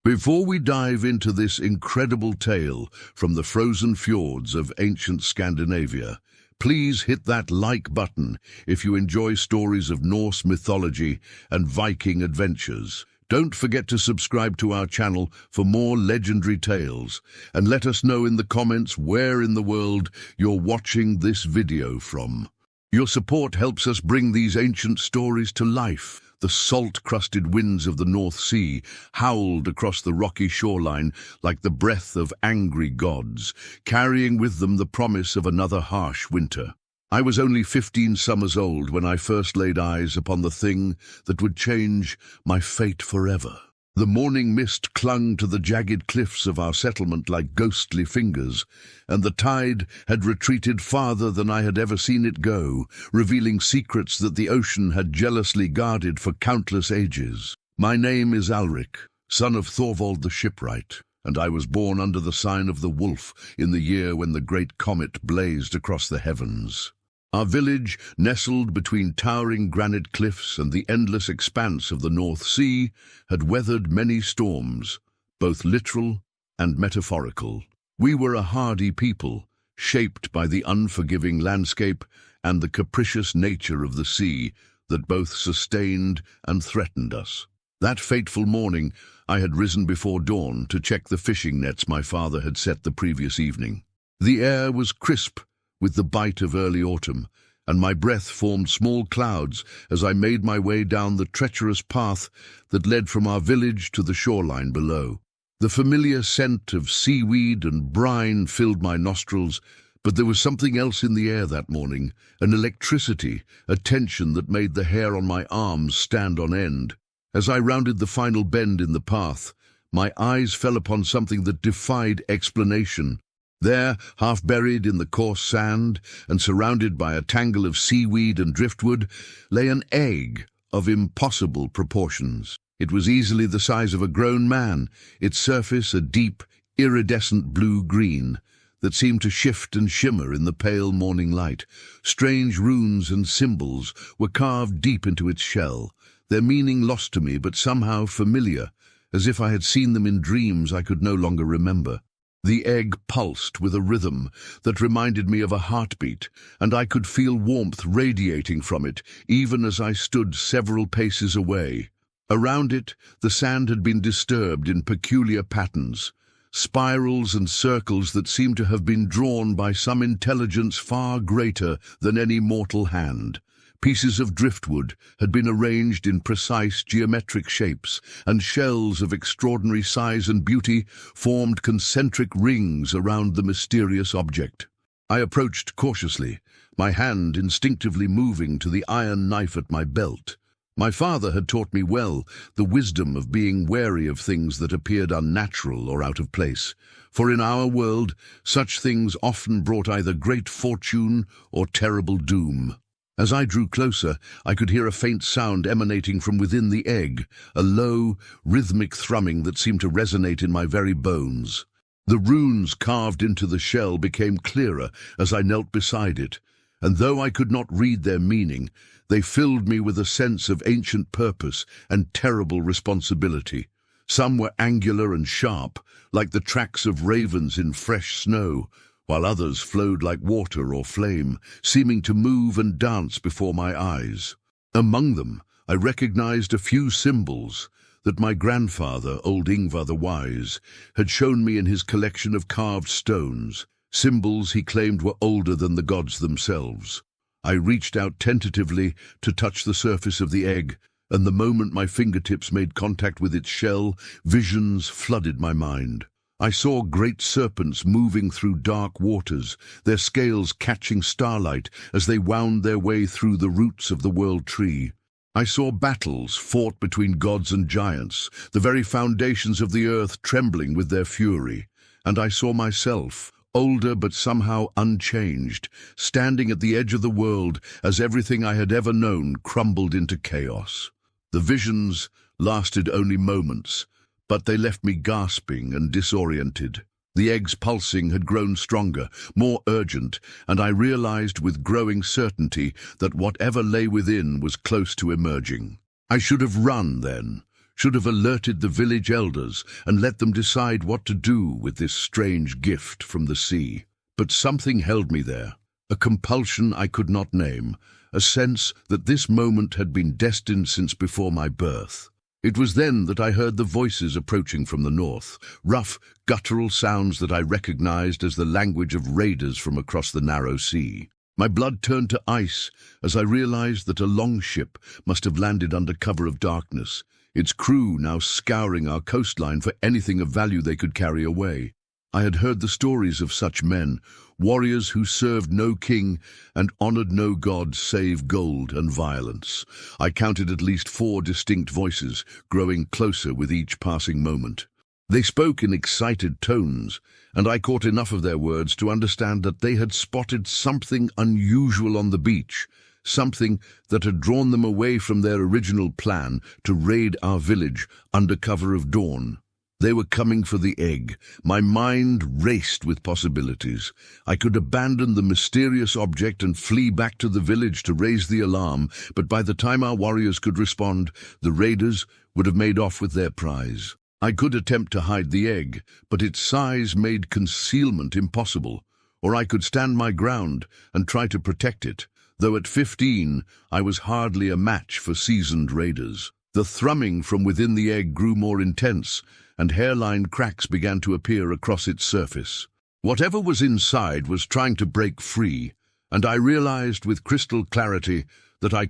Before we dive into this incredible tale from the frozen fjords of ancient Scandinavia, please hit that like button if you enjoy stories of Norse mythology and Viking adventures. Don't forget to subscribe to our channel for more legendary tales, and let us know in the comments where in the world you're watching this video from. Your support helps us bring these ancient stories to life. The salt-crusted winds of the North Sea howled across the rocky shoreline like the breath of angry gods, carrying with them the promise of another harsh winter. I was only 15 summers old when I first laid eyes upon the thing that would change my fate forever. The morning mist clung to the jagged cliffs of our settlement like ghostly fingers, and the tide had retreated farther than I had ever seen it go, revealing secrets that the ocean had jealously guarded for countless ages. My name is Alric, son of Thorvald the shipwright, and I was born under the sign of the wolf in the year when the great comet blazed across the heavens. Our village, nestled between towering granite cliffs and the endless expanse of the North Sea, had weathered many storms, both literal and metaphorical. We were a hardy people, shaped by the unforgiving landscape and the capricious nature of the sea that both sustained and threatened us. That fateful morning, I had risen before dawn to check the fishing nets my father had set the previous evening. The air was crisp with the bite of early autumn, and my breath formed small clouds as I made my way down the treacherous path that led from our village to the shoreline below. The familiar scent of seaweed and brine filled my nostrils, but there was something else in the air that morning, an electricity, a tension that made the hair on my arms stand on end. As I rounded the final bend in the path, my eyes fell upon something that defied explanation. There, half buried in the coarse sand and surrounded by a tangle of seaweed and driftwood, lay an egg of impossible proportions. It was easily the size of a grown man, its surface a deep, iridescent blue-green that seemed to shift and shimmer in the pale morning light. Strange runes and symbols were carved deep into its shell, their meaning lost to me but somehow familiar, as if I had seen them in dreams I could no longer remember. The egg pulsed with a rhythm that reminded me of a heartbeat, and I could feel warmth radiating from it, even as I stood several paces away. Around it, the sand had been disturbed in peculiar patterns, spirals and circles that seemed to have been drawn by some intelligence far greater than any mortal hand. Pieces of driftwood had been arranged in precise geometric shapes, and shells of extraordinary size and beauty formed concentric rings around the mysterious object. I approached cautiously, my hand instinctively moving to the iron knife at my belt. My father had taught me well the wisdom of being wary of things that appeared unnatural or out of place, for in our world such things often brought either great fortune or terrible doom. As I drew closer, I could hear a faint sound emanating from within the egg, a low, rhythmic thrumming that seemed to resonate in my very bones. The runes carved into the shell became clearer as I knelt beside it, and though I could not read their meaning, they filled me with a sense of ancient purpose and terrible responsibility. Some were angular and sharp, like the tracks of ravens in fresh snow, while others flowed like water or flame, seeming to move and dance before my eyes. Among them, I recognized a few symbols that my grandfather, old Ingvar the Wise, had shown me in his collection of carved stones, symbols he claimed were older than the gods themselves. I reached out tentatively to touch the surface of the egg, and the moment my fingertips made contact with its shell, visions flooded my mind. I saw great serpents moving through dark waters, their scales catching starlight as they wound their way through the roots of the world tree. I saw battles fought between gods and giants, the very foundations of the earth trembling with their fury. And I saw myself, older but somehow unchanged, standing at the edge of the world as everything I had ever known crumbled into chaos. The visions lasted only moments, but they left me gasping and disoriented. The egg's pulsing had grown stronger, more urgent, and I realized with growing certainty that whatever lay within was close to emerging. I should have run then, should have alerted the village elders and let them decide what to do with this strange gift from the sea. But something held me there, a compulsion I could not name, a sense that this moment had been destined since before my birth. It was then that I heard the voices approaching from the north, rough, guttural sounds that I recognized as the language of raiders from across the narrow sea. My blood turned to ice as I realized that a longship must have landed under cover of darkness, its crew now scouring our coastline for anything of value they could carry away. I had heard the stories of such men, warriors who served no king and honored no god save gold and violence. I counted at least 4 distinct voices, growing closer with each passing moment. They spoke in excited tones, and I caught enough of their words to understand that they had spotted something unusual on the beach, something that had drawn them away from their original plan to raid our village under cover of dawn. They were coming for the egg. My mind raced with possibilities. I could abandon the mysterious object and flee back to the village to raise the alarm, but by the time our warriors could respond, the raiders would have made off with their prize. I could attempt to hide the egg, but its size made concealment impossible, or I could stand my ground and try to protect it, though at 15 I was hardly a match for seasoned raiders. The thrumming from within the egg grew more intense, and hairline cracks began to appear across its surface. Whatever was inside was trying to break free, and I realized with crystal clarity that I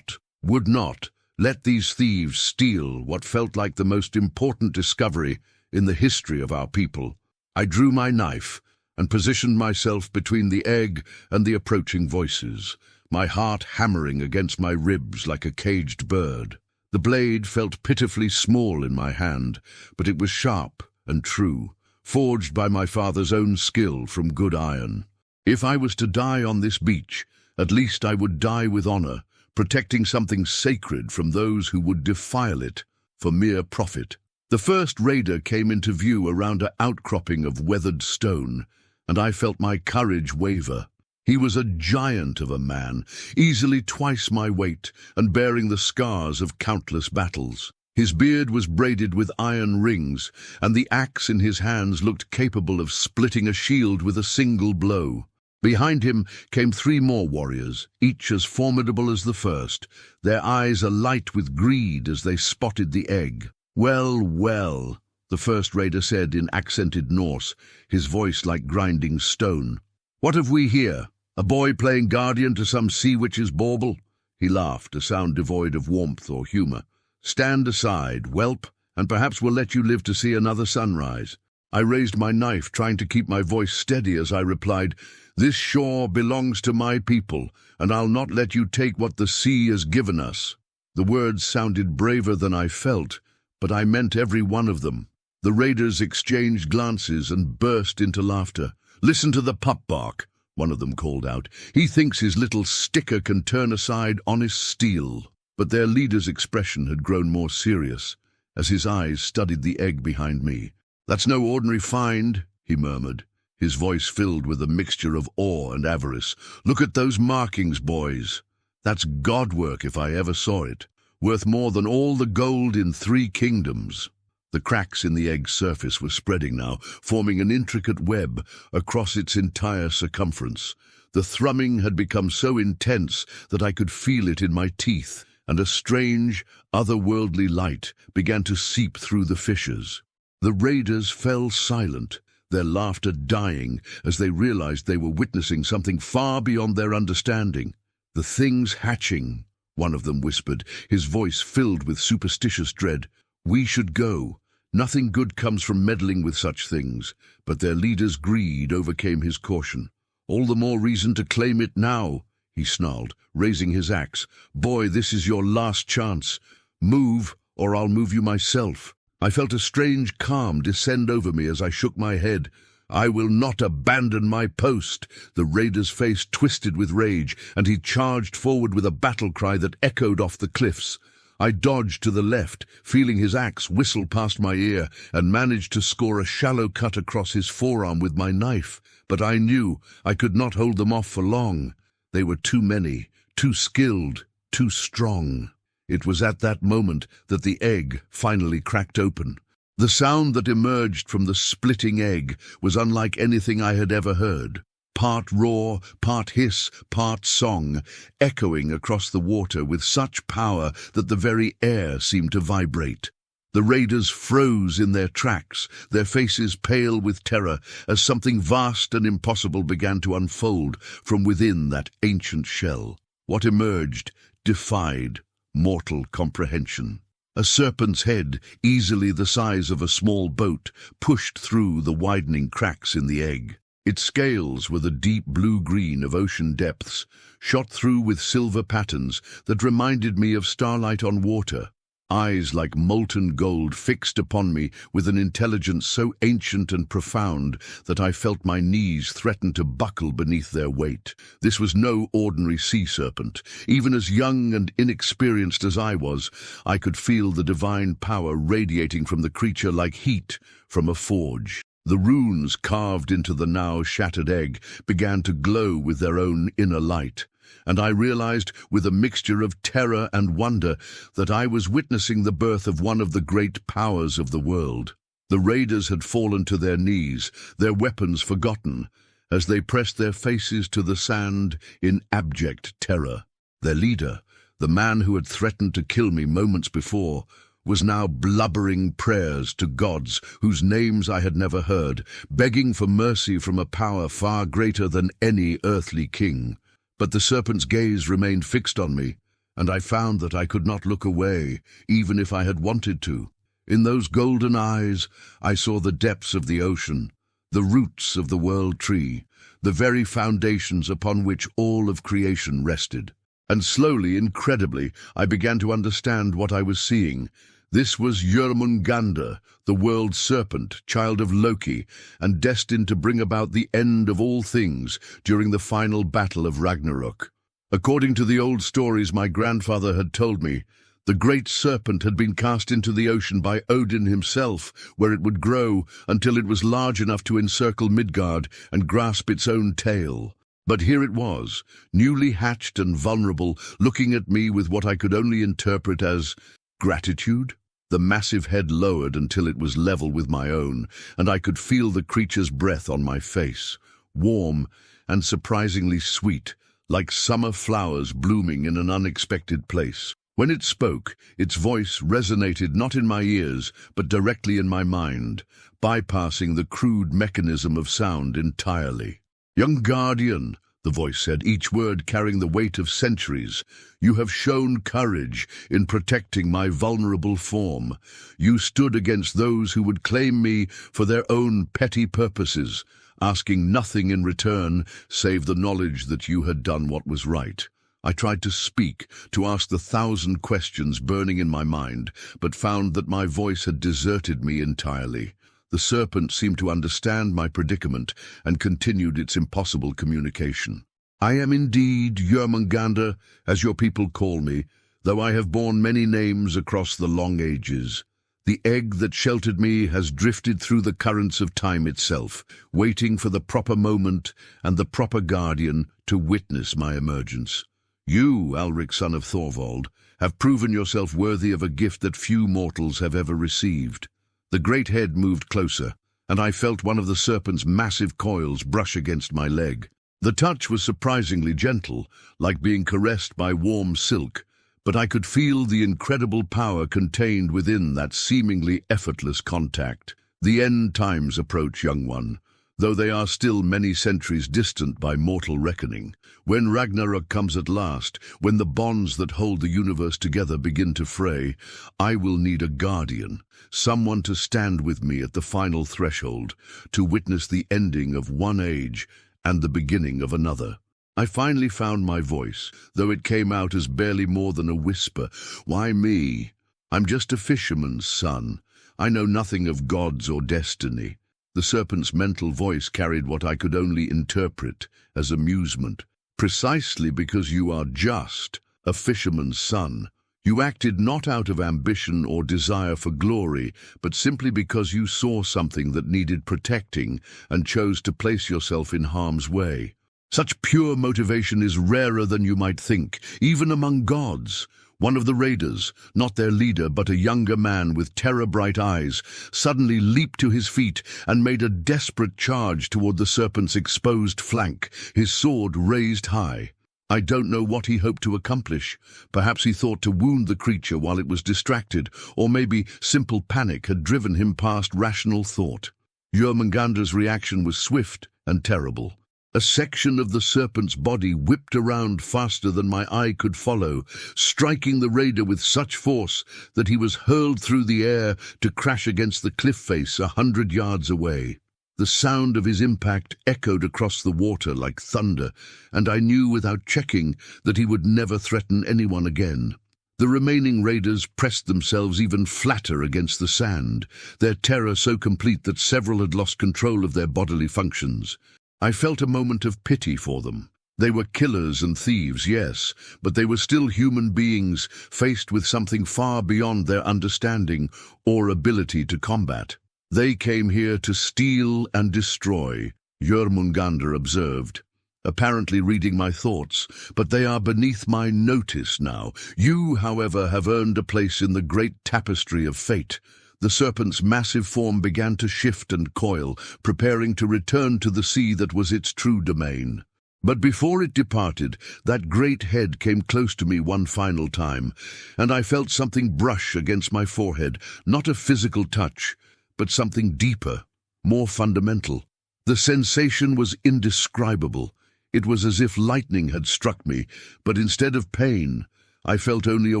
would not, let these thieves steal what felt like the most important discovery in the history of our people. I drew my knife and positioned myself between the egg and the approaching voices, my heart hammering against my ribs like a caged bird. The blade felt pitifully small in my hand, but it was sharp and true, forged by my father's own skill from good iron. If I was to die on this beach, at least I would die with honor, protecting something sacred from those who would defile it for mere profit. The first raider came into view around an outcropping of weathered stone, and I felt my courage waver. He was a giant of a man, easily twice my weight, and bearing the scars of countless battles. His beard was braided with iron rings, and the axe in his hands looked capable of splitting a shield with a single blow. Behind him came 3 more warriors, each as formidable as the first, their eyes alight with greed as they spotted the egg. "Well, well," the first raider said in accented Norse, his voice like grinding stone. "What have we here? A boy playing guardian to some sea witch's bauble?" He laughed, a sound devoid of warmth or humor. "Stand aside, whelp, and perhaps we'll let you live to see another sunrise." I raised my knife, trying to keep my voice steady as I replied, "This shore belongs to my people, and I'll not let you take what the sea has given us." The words sounded braver than I felt, but I meant every one of them. The raiders exchanged glances and burst into laughter. "Listen to the pup bark," one of them called out. "He thinks his little sticker can turn aside honest steel." But their leader's expression had grown more serious as his eyes studied the egg behind me. "That's no ordinary find," he murmured, his voice filled with a mixture of awe and avarice. "Look at those markings, boys. That's godwork if I ever saw it, worth more than all the gold in 3 kingdoms." The cracks in the egg's surface were spreading now, forming an intricate web across its entire circumference. The thrumming had become so intense that I could feel it in my teeth, and a strange, otherworldly light began to seep through the fissures. The raiders fell silent, their laughter dying as they realized they were witnessing something far beyond their understanding. "The thing's hatching," one of them whispered, his voice filled with superstitious dread. "We should go. Nothing good comes from meddling with such things." But their leader's greed overcame his caution. "All the more reason to claim it now," he snarled, raising his axe. "Boy, this is your last chance. Move, or I'll move you myself." I felt a strange calm descend over me as I shook my head. "I will not abandon my post." The raider's face twisted with rage, and he charged forward with a battle cry that echoed off the cliffs. I dodged to the left, feeling his axe whistle past my ear, and managed to score a shallow cut across his forearm with my knife. But I knew I could not hold them off for long. They were too many, too skilled, too strong. It was at that moment that the egg finally cracked open. The sound that emerged from the splitting egg was unlike anything I had ever heard. Part roar, part hiss, part song, echoing across the water with such power that the very air seemed to vibrate. The raiders froze in their tracks, their faces pale with terror, as something vast and impossible began to unfold from within that ancient shell. What emerged defied mortal comprehension. A serpent's head, easily the size of a small boat, pushed through the widening cracks in the egg. Its scales were the deep blue-green of ocean depths, shot through with silver patterns that reminded me of starlight on water. Eyes like molten gold fixed upon me with an intelligence so ancient and profound that I felt my knees threaten to buckle beneath their weight. This was no ordinary sea serpent. Even as young and inexperienced as I was, I could feel the divine power radiating from the creature like heat from a forge. The runes carved into the now shattered egg began to glow with their own inner light, and I realized with a mixture of terror and wonder that I was witnessing the birth of one of the great powers of the world. The raiders had fallen to their knees, their weapons forgotten, as they pressed their faces to the sand in abject terror. Their leader, the man who had threatened to kill me moments before, was now blubbering prayers to gods whose names I had never heard, begging for mercy from a power far greater than any earthly king. But the serpent's gaze remained fixed on me, and I found that I could not look away, even if I had wanted to. In those golden eyes, I saw the depths of the ocean, the roots of the world tree, the very foundations upon which all of creation rested. And slowly, incredibly, I began to understand what I was seeing. This was Jörmungandr, the World Serpent, child of Loki, and destined to bring about the end of all things during the final battle of Ragnarok. According to the old stories my grandfather had told me, the great serpent had been cast into the ocean by Odin himself, where it would grow until it was large enough to encircle Midgard and grasp its own tail. But here it was, newly hatched and vulnerable, looking at me with what I could only interpret as gratitude. The massive head lowered until it was level with my own, and I could feel the creature's breath on my face, warm and surprisingly sweet, like summer flowers blooming in an unexpected place. When it spoke, its voice resonated not in my ears, but directly in my mind, bypassing the crude mechanism of sound entirely. "Young guardian," the voice said, each word carrying the weight of centuries, "you have shown courage in protecting my vulnerable form. You stood against those who would claim me for their own petty purposes, asking nothing in return save the knowledge that you had done what was right." I tried to speak, to ask the 1,000 questions burning in my mind, but found that my voice had deserted me entirely. The serpent seemed to understand my predicament and continued its impossible communication. "I am indeed Jörmungandr, as your people call me, though I have borne many names across the long ages. The egg that sheltered me has drifted through the currents of time itself, waiting for the proper moment and the proper guardian to witness my emergence. You, Alric, son of Thorvald, have proven yourself worthy of a gift that few mortals have ever received." The great head moved closer, and I felt one of the serpent's massive coils brush against my leg. The touch was surprisingly gentle, like being caressed by warm silk, but I could feel the incredible power contained within that seemingly effortless contact. "The end times approach, young one, though they are still many centuries distant by mortal reckoning. When Ragnarok comes at last, when the bonds that hold the universe together begin to fray, I will need a guardian, someone to stand with me at the final threshold, to witness the ending of one age and the beginning of another." I finally found my voice, though it came out as barely more than a whisper. "Why me? I'm just a fisherman's son. I know nothing of gods or destiny." The serpent's mental voice carried what I could only interpret as amusement. "Precisely because you are just a fisherman's son. You acted not out of ambition or desire for glory, but simply because you saw something that needed protecting and chose to place yourself in harm's way. Such pure motivation is rarer than you might think, even among gods. One of the raiders, not their leader but a younger man with terror-bright eyes, suddenly leaped to his feet and made a desperate charge toward the serpent's exposed flank, his sword raised high. I don't know what he hoped to accomplish. Perhaps he thought to wound the creature while it was distracted, or maybe simple panic had driven him past rational thought. Jörmungandr's reaction was swift and terrible. A section of the serpent's body whipped around faster than my eye could follow, striking the raider with such force that he was hurled through the air to crash against the cliff face 100 yards away. The sound of his impact echoed across the water like thunder, and I knew without checking that he would never threaten anyone again. The remaining raiders pressed themselves even flatter against the sand, their terror so complete that several had lost control of their bodily functions. I felt a moment of pity for them. They were killers and thieves, yes, but they were still human beings faced with something far beyond their understanding or ability to combat. They came here to steal and destroy, Jörmungandr observed, apparently reading my thoughts, but they are beneath my notice now. You, however, have earned a place in the great tapestry of fate. The serpent's massive form began to shift and coil, preparing to return to the sea that was its true domain. But before it departed, that great head came close to me one final time, and I felt something brush against my forehead, not a physical touch, but something deeper, more fundamental. The sensation was indescribable. It was as if lightning had struck me, but instead of pain, I felt only a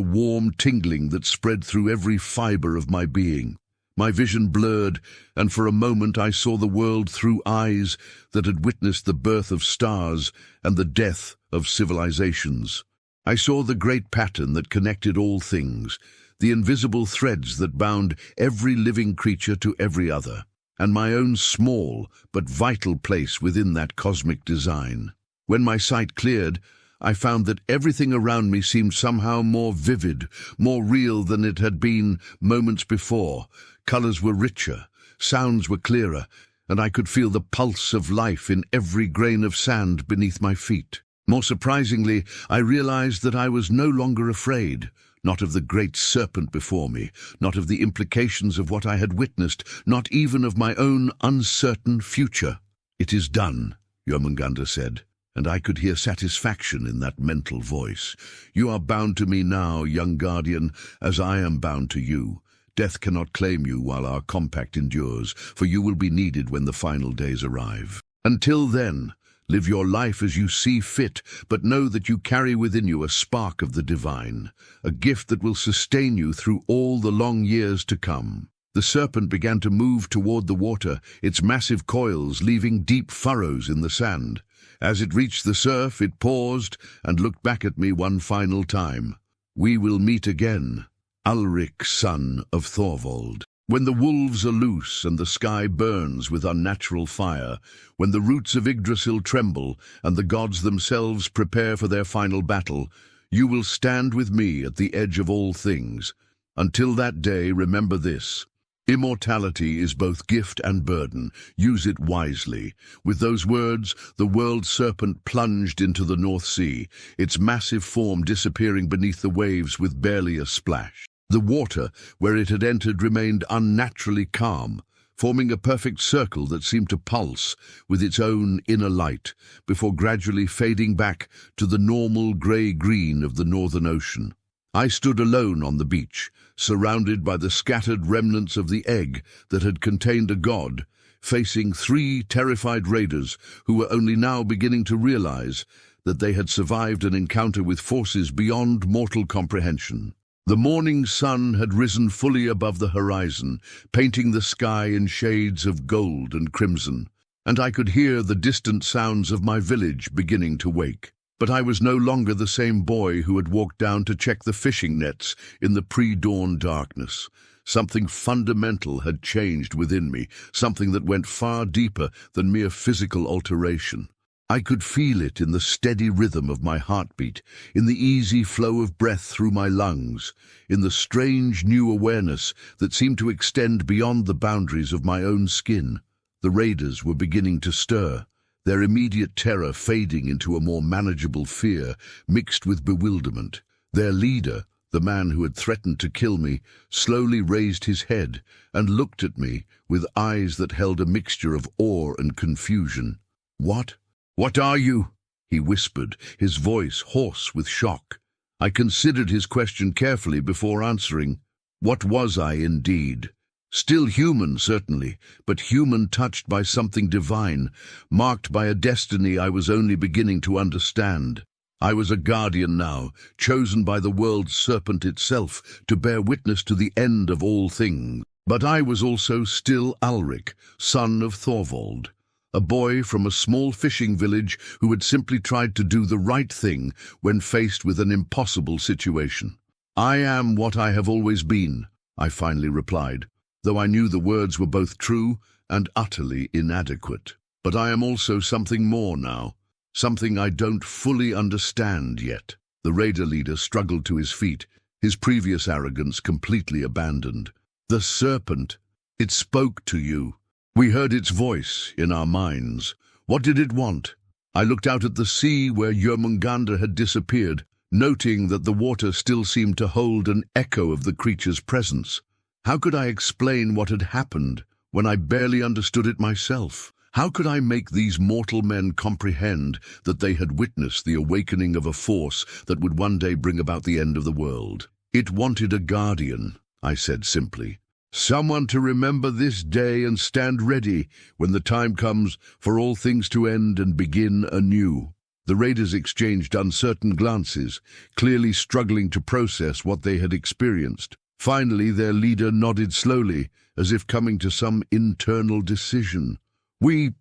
warm tingling that spread through every fiber of my being. My vision blurred, and for a moment I saw the world through eyes that had witnessed the birth of stars and the death of civilizations. I saw the great pattern that connected all things, the invisible threads that bound every living creature to every other, and my own small but vital place within that cosmic design. When my sight cleared, I found that everything around me seemed somehow more vivid, more real than it had been moments before. Colors were richer, sounds were clearer, and I could feel the pulse of life in every grain of sand beneath my feet. More surprisingly, I realized that I was no longer afraid, not of the great serpent before me, not of the implications of what I had witnessed, not even of my own uncertain future. "It is done," Jörmungandr said, and I could hear satisfaction in that mental voice. "You are bound to me now, young guardian, as I am bound to you. Death cannot claim you while our compact endures, for you will be needed when the final days arrive. Until then, live your life as you see fit, but know that you carry within you a spark of the divine, a gift that will sustain you through all the long years to come." The serpent began to move toward the water, its massive coils leaving deep furrows in the sand. As it reached the surf, it paused and looked back at me one final time. "We will meet again, Ulrich, son of Thorvald. When the wolves are loose and the sky burns with unnatural fire, when the roots of Yggdrasil tremble and the gods themselves prepare for their final battle, you will stand with me at the edge of all things. Until that day, remember this. Immortality is both gift and burden. Use it wisely." With those words, the World Serpent plunged into the North Sea, its massive form disappearing beneath the waves with barely a splash. The water, where it had entered, remained unnaturally calm, forming a perfect circle that seemed to pulse with its own inner light, before gradually fading back to the normal grey-green of the Northern Ocean. I stood alone on the beach, surrounded by the scattered remnants of the egg that had contained a god, facing 3 terrified raiders who were only now beginning to realize that they had survived an encounter with forces beyond mortal comprehension. The morning sun had risen fully above the horizon, painting the sky in shades of gold and crimson, and I could hear the distant sounds of my village beginning to wake. But I was no longer the same boy who had walked down to check the fishing nets in the pre-dawn darkness. Something fundamental had changed within me, something that went far deeper than mere physical alteration. I could feel it in the steady rhythm of my heartbeat, in the easy flow of breath through my lungs, in the strange new awareness that seemed to extend beyond the boundaries of my own skin. The raiders were beginning to stir, their immediate terror fading into a more manageable fear mixed with bewilderment. Their leader, The man who had threatened to kill me slowly raised his head and looked at me with eyes that held a mixture of awe and confusion. "What? What are you?" he whispered, his voice hoarse with shock. I considered his question carefully before answering. What was I indeed? Still human, certainly, but human touched by something divine, marked by a destiny I was only beginning to understand. I was a guardian now, chosen by the World Serpent itself to bear witness to the end of all things. But I was also still Alric, son of Thorvald, a boy from a small fishing village who had simply tried to do the right thing when faced with an impossible situation. "I am what I have always been," I finally replied, though I knew the words were both true and utterly inadequate. "But I am also something more now. Something I don't fully understand yet." The raider leader struggled to his feet, his previous arrogance completely abandoned. "The serpent, it spoke to you. We heard its voice in our minds. What did it want?" I looked out at the sea where Jörmungandr had disappeared, noting that the water still seemed to hold an echo of the creature's presence. How could I explain what had happened when I barely understood it myself? How could I make these mortal men comprehend that they had witnessed the awakening of a force that would one day bring about the end of the world? "It wanted a guardian," I said simply. "Someone to remember this day and stand ready when the time comes for all things to end and begin anew." The raiders exchanged uncertain glances, clearly struggling to process what they had experienced. Finally, their leader nodded slowly, as if coming to some internal decision. We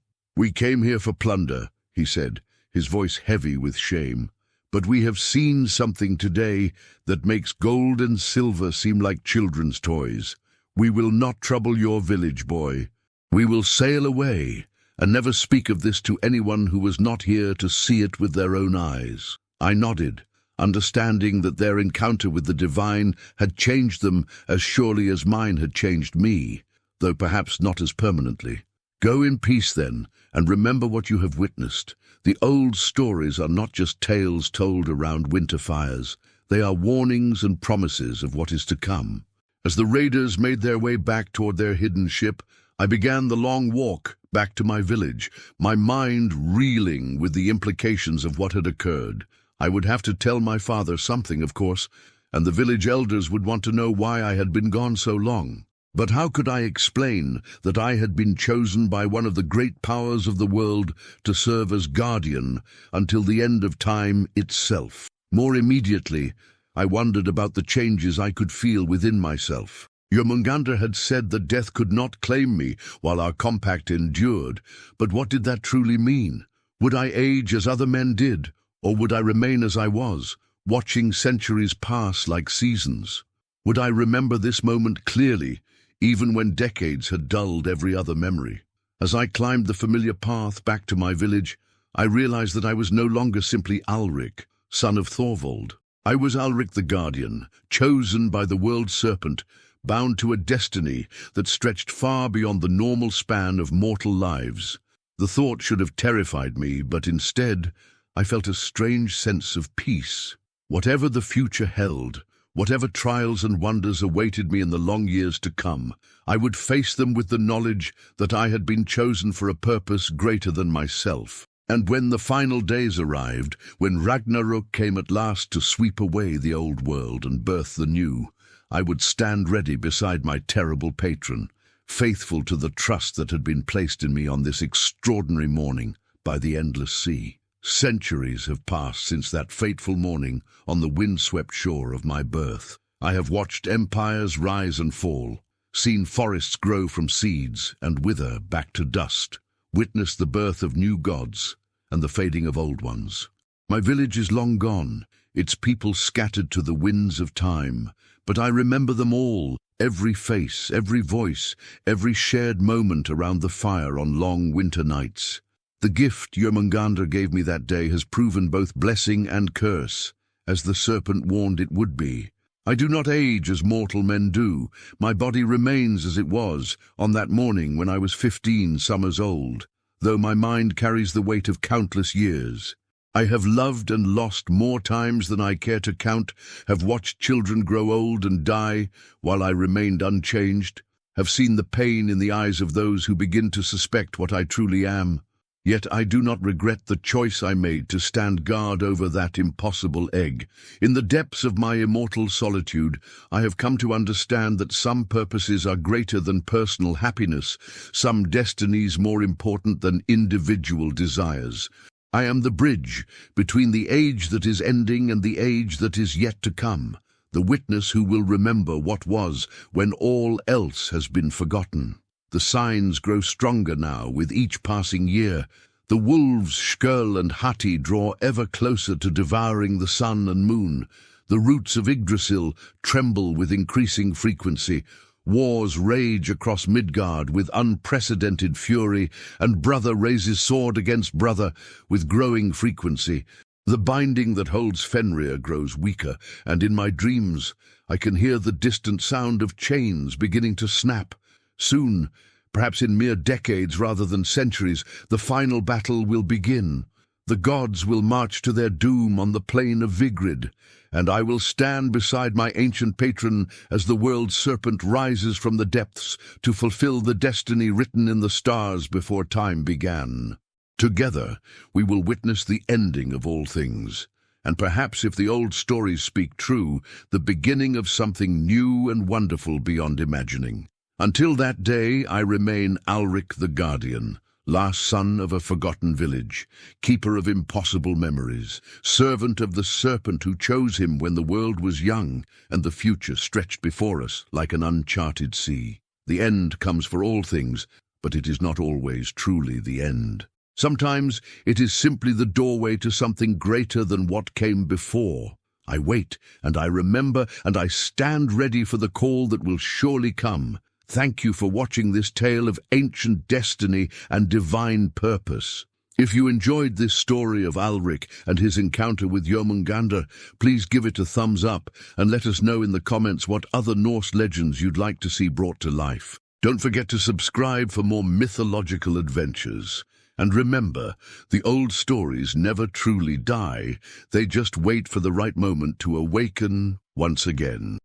came here for plunder," he said, his voice heavy with shame. "But we have seen something today that makes gold and silver seem like children's toys. We will not trouble your village, boy. We will sail away and never speak of this to anyone who was not here to see it with their own eyes." I nodded, understanding that their encounter with the divine had changed them as surely as mine had changed me, though perhaps not as permanently. "Go in peace, then, and remember what you have witnessed. The old stories are not just tales told around winter fires. They are warnings and promises of what is to come." As the raiders made their way back toward their hidden ship, I began the long walk back to my village, my mind reeling with the implications of what had occurred. I would have to tell my father something, of course, and the village elders would want to know why I had been gone so long. But how could I explain that I had been chosen by one of the great powers of the world to serve as guardian until the end of time itself? More immediately, I wondered about the changes I could feel within myself. Jörmungandr had said that death could not claim me while our compact endured, but what did that truly mean? Would I age as other men did, or would I remain as I was, watching centuries pass like seasons? Would I remember this moment clearly, even when decades had dulled every other memory? As I climbed the familiar path back to my village, I realized that I was no longer simply Alric, son of Thorvald. I was Alric the Guardian, chosen by the World Serpent, bound to a destiny that stretched far beyond the normal span of mortal lives. The thought should have terrified me, but instead, I felt a strange sense of peace. Whatever the future held, whatever trials and wonders awaited me in the long years to come, I would face them with the knowledge that I had been chosen for a purpose greater than myself. And when the final days arrived, when Ragnarok came at last to sweep away the old world and birth the new, I would stand ready beside my terrible patron, faithful to the trust that had been placed in me on this extraordinary morning by the endless sea. Centuries have passed since that fateful morning on the windswept shore of my birth. I have watched empires rise and fall, seen forests grow from seeds and wither back to dust, witnessed the birth of new gods and the fading of old ones. My village is long gone, its people scattered to the winds of time, but I remember them all, every face, every voice, every shared moment around the fire on long winter nights. The gift Jörmungandr gave me that day has proven both blessing and curse, as the serpent warned it would be. I do not age as mortal men do. My body remains as it was on that morning when I was 15 summers old, though my mind carries the weight of countless years. I have loved and lost more times than I care to count, have watched children grow old and die while I remained unchanged, have seen the pain in the eyes of those who begin to suspect what I truly am. Yet I do not regret the choice I made to stand guard over that impossible egg. In the depths of my immortal solitude, I have come to understand that some purposes are greater than personal happiness, some destinies more important than individual desires. I am the bridge between the age that is ending and the age that is yet to come, the witness who will remember what was when all else has been forgotten. The signs grow stronger now with each passing year. The wolves Skirl and Hati draw ever closer to devouring the sun and moon. The roots of Yggdrasil tremble with increasing frequency. Wars rage across Midgard with unprecedented fury, and brother raises sword against brother with growing frequency. The binding that holds Fenrir grows weaker, and in my dreams I can hear the distant sound of chains beginning to snap. Soon, perhaps in mere decades rather than centuries, the final battle will begin. The gods will march to their doom on the plain of Vigrid, and I will stand beside my ancient patron as the World Serpent rises from the depths to fulfill the destiny written in the stars before time began. Together, we will witness the ending of all things, and perhaps, if the old stories speak true, the beginning of something new and wonderful beyond imagining. Until that day, I remain Alric the Guardian, last son of a forgotten village, keeper of impossible memories, servant of the serpent who chose him when the world was young and the future stretched before us like an uncharted sea. The end comes for all things, but it is not always truly the end. Sometimes it is simply the doorway to something greater than what came before. I wait, and I remember, and I stand ready for the call that will surely come. Thank you for watching this tale of ancient destiny and divine purpose. If you enjoyed this story of Alric and his encounter with Jörmungandr, please give it a thumbs up and let us know in the comments what other Norse legends you'd like to see brought to life. Don't forget to subscribe for more mythological adventures. And remember, the old stories never truly die. They just wait for the right moment to awaken once again.